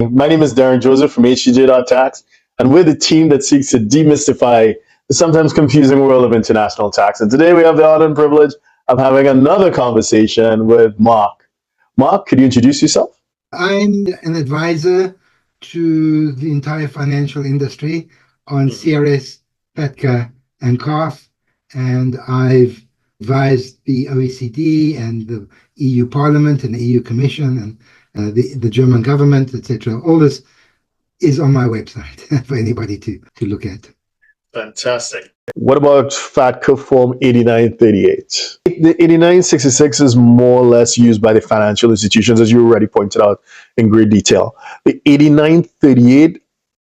My name is Darren Joseph from HTJ.tax, and we're the team that seeks to demystify the sometimes confusing world of international tax. And today we have the honor and privilege of having another conversation with Mark. Mark, could you introduce yourself? I'm an advisor to the entire financial industry on CRS, FATCA, and CARF, and I've advised the OECD and the EU Parliament and the EU Commission and the German government, etc. All this is on my website for anybody to look at. Fantastic. What about FATCA Form 8938? The 8966 is more or less used by the financial institutions, as you already pointed out in great detail. The 8938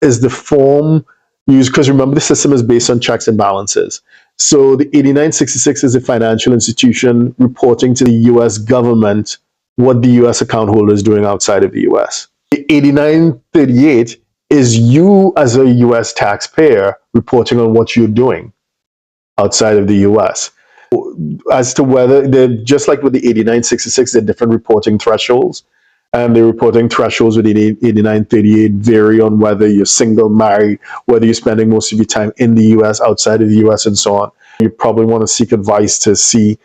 is the form used, because remember the system is based on checks and balances. So the 8966 is a financial institution reporting to the US government what the US account holder is doing outside of the US. The 8938 is you as a US taxpayer reporting on what you're doing outside of the US. As to whether they're just like with the 8966, they're different reporting thresholds. And the reporting thresholds with the 8938 vary on whether you're single, married, whether you're spending most of your time in the US, outside of the US, and so on. You probably want to seek advice to see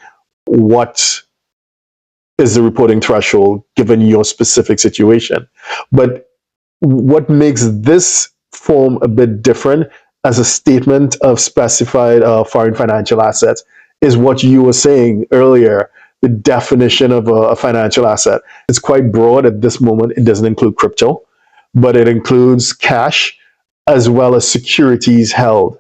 what is the reporting threshold given your specific situation. But what makes this form a bit different as a statement of specified foreign financial assets is what you were saying earlier, the definition of a financial asset. It's quite broad at this moment. It doesn't include crypto, but it includes cash as well as securities held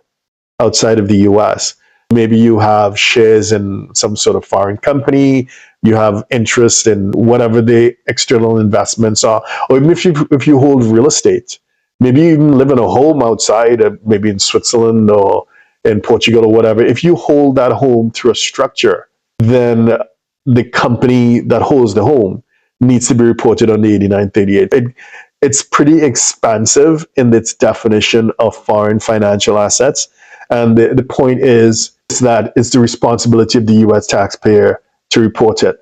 outside of the US. Maybe you have shares in some sort of foreign company, you have interest in whatever the external investments are, or even if you hold real estate, maybe you even live in a home outside, maybe in Switzerland or in Portugal or whatever. If you hold that home through a structure, then the company that holds the home needs to be reported on the 8938. It's pretty expansive in its definition of foreign financial assets. And the point is that it's the responsibility of the US taxpayer to report it.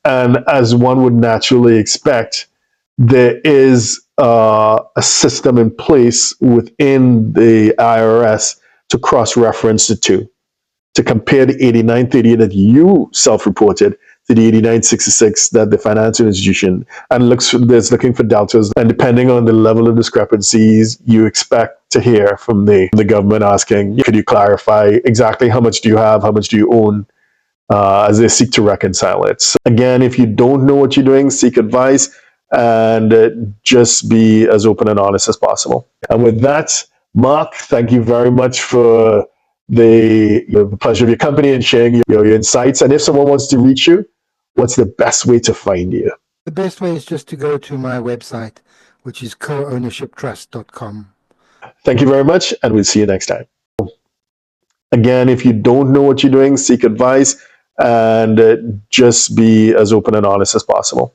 And as one would naturally expect, there is a system in place within the IRS to cross-reference the two, to compare the 8938 that you self-reported to the 8966 that the financial institution and is looking for deltas. And depending on the level of discrepancies, you expect to hear from the government asking, could you clarify exactly how much do you have, how much do you own, as they seek to reconcile it. So again, if you don't know what you're doing, seek advice and just be as open and honest as possible. And with that, Mark, thank you very much for the pleasure of your company and sharing your insights. And if someone wants to reach you, what's the best way to find you? The best way is just to go to my website, which is co-ownershiptrust.com. Thank you very much, and we'll see you next time. Again, if you don't know what you're doing, seek advice and just be as open and honest as possible.